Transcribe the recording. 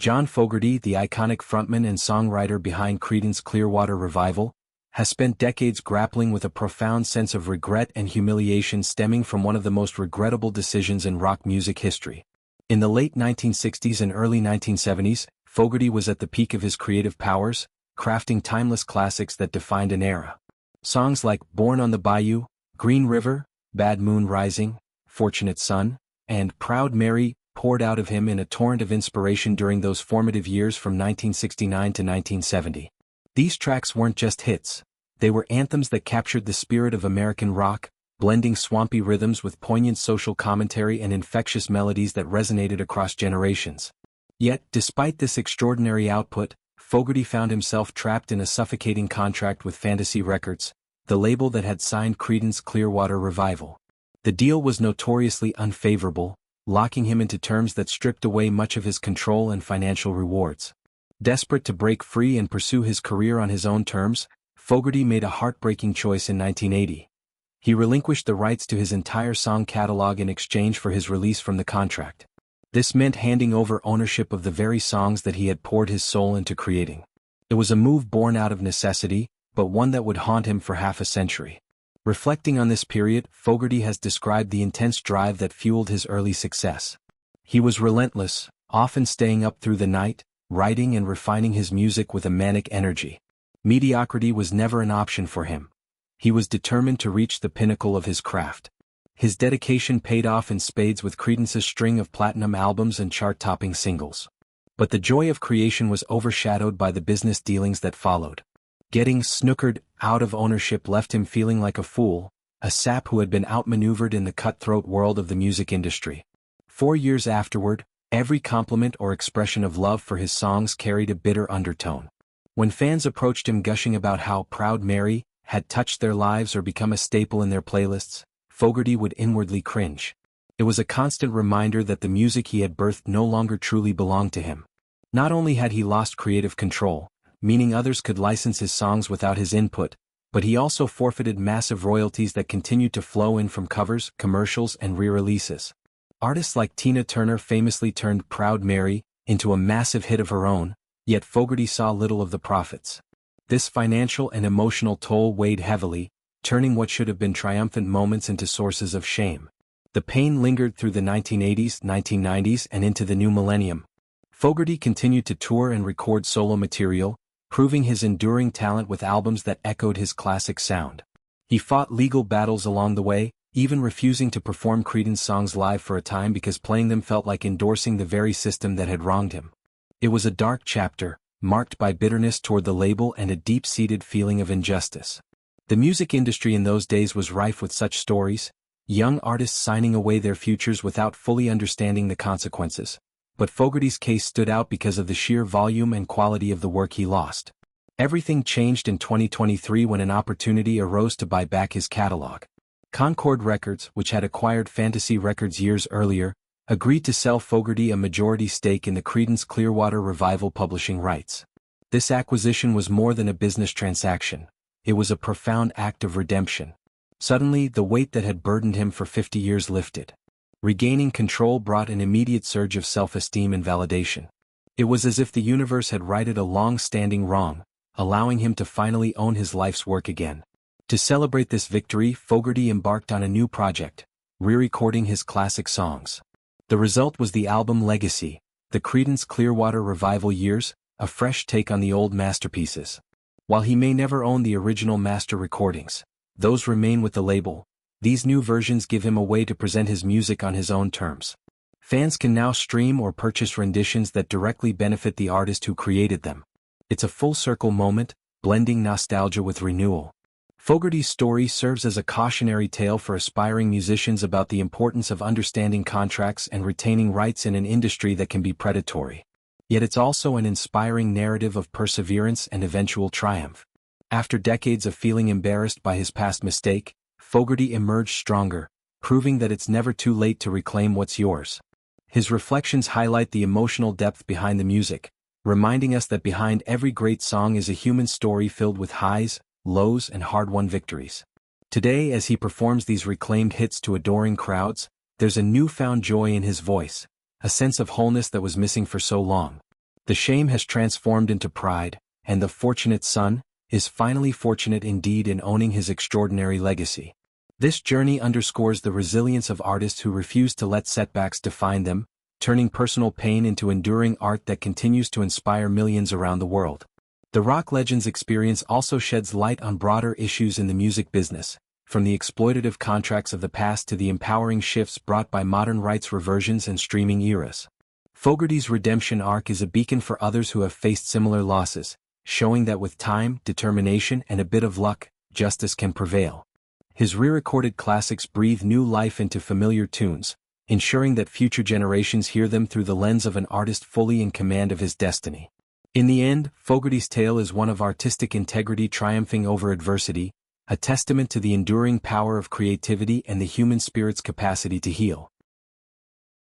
John Fogerty, the iconic frontman and songwriter behind Creedence Clearwater Revival, has spent decades grappling with a profound sense of regret and humiliation stemming from one of the most regrettable decisions in rock music history. In the late 1960s and early 1970s, Fogerty was at the peak of his creative powers, crafting timeless classics that defined an era. Songs like Born on the Bayou, Green River, Bad Moon Rising, Fortunate Son, and Proud Mary poured out of him in a torrent of inspiration during those formative years from 1969 to 1970. These tracks weren't just hits. They were anthems that captured the spirit of American rock, blending swampy rhythms with poignant social commentary and infectious melodies that resonated across generations. Yet, despite this extraordinary output, Fogerty found himself trapped in a suffocating contract with Fantasy Records, the label that had signed Creedence Clearwater Revival. The deal was notoriously unfavorable, locking him into terms that stripped away much of his control and financial rewards. Desperate to break free and pursue his career on his own terms, Fogerty made a heartbreaking choice in 1980. He relinquished the rights to his entire song catalog in exchange for his release from the contract. This meant handing over ownership of the very songs that he had poured his soul into creating. It was a move born out of necessity, but one that would haunt him for half a century. Reflecting on this period, Fogerty has described the intense drive that fueled his early success. He was relentless, often staying up through the night, writing and refining his music with a manic energy. Mediocrity was never an option for him. He was determined to reach the pinnacle of his craft. His dedication paid off in spades with Creedence's string of platinum albums and chart-topping singles. But the joy of creation was overshadowed by the business dealings that followed. Getting snookered out of ownership left him feeling like a fool, a sap who had been outmaneuvered in the cutthroat world of the music industry. 4 years afterward, every compliment or expression of love for his songs carried a bitter undertone. When fans approached him gushing about how Proud Mary had touched their lives or become a staple in their playlists, Fogerty would inwardly cringe. It was a constant reminder that the music he had birthed no longer truly belonged to him. Not only had he lost creative control, meaning others could license his songs without his input, but he also forfeited massive royalties that continued to flow in from covers, commercials, and re-releases. Artists like Tina Turner famously turned Proud Mary into a massive hit of her own, yet Fogerty saw little of the profits. This financial and emotional toll weighed heavily, turning what should have been triumphant moments into sources of shame. The pain lingered through the 1980s, 1990s, and into the new millennium. Fogerty continued to tour and record solo material, proving his enduring talent with albums that echoed his classic sound. He fought legal battles along the way, even refusing to perform Creedence songs live for a time because playing them felt like endorsing the very system that had wronged him. It was a dark chapter, marked by bitterness toward the label and a deep-seated feeling of injustice. The music industry in those days was rife with such stories, young artists signing away their futures without fully understanding the consequences. But Fogerty's case stood out because of the sheer volume and quality of the work he lost. Everything changed in 2023 when an opportunity arose to buy back his catalog. Concord Records, which had acquired Fantasy Records years earlier, agreed to sell Fogerty a majority stake in the Creedence Clearwater Revival publishing rights. This acquisition was more than a business transaction. It was a profound act of redemption. Suddenly, the weight that had burdened him for 50 years lifted. Regaining control brought an immediate surge of self-esteem and validation. It was as if the universe had righted a long-standing wrong, allowing him to finally own his life's work again. To celebrate this victory, Fogerty embarked on a new project, re-recording his classic songs. The result was the album Legacy, the Creedence Clearwater Revival years, a fresh take on the old masterpieces. While he may never own the original master recordings, those remain with the label. These new versions give him a way to present his music on his own terms. Fans can now stream or purchase renditions that directly benefit the artist who created them. It's a full-circle moment, blending nostalgia with renewal. Fogerty's story serves as a cautionary tale for aspiring musicians about the importance of understanding contracts and retaining rights in an industry that can be predatory. Yet it's also an inspiring narrative of perseverance and eventual triumph. After decades of feeling embarrassed by his past mistake, Fogerty emerged stronger, proving that it's never too late to reclaim what's yours. His reflections highlight the emotional depth behind the music, reminding us that behind every great song is a human story filled with highs, lows, and hard-won victories. Today, as he performs these reclaimed hits to adoring crowds, there's a newfound joy in his voice, a sense of wholeness that was missing for so long. The shame has transformed into pride, and the fortunate son is finally fortunate indeed in owning his extraordinary legacy. This journey underscores the resilience of artists who refuse to let setbacks define them, turning personal pain into enduring art that continues to inspire millions around the world. The rock legend's experience also sheds light on broader issues in the music business, from the exploitative contracts of the past to the empowering shifts brought by modern rights reversions and streaming eras. Fogerty's redemption arc is a beacon for others who have faced similar losses, showing that with time, determination, and a bit of luck, justice can prevail. His re-recorded classics breathe new life into familiar tunes, ensuring that future generations hear them through the lens of an artist fully in command of his destiny. In the end, Fogerty's tale is one of artistic integrity triumphing over adversity, a testament to the enduring power of creativity and the human spirit's capacity to heal.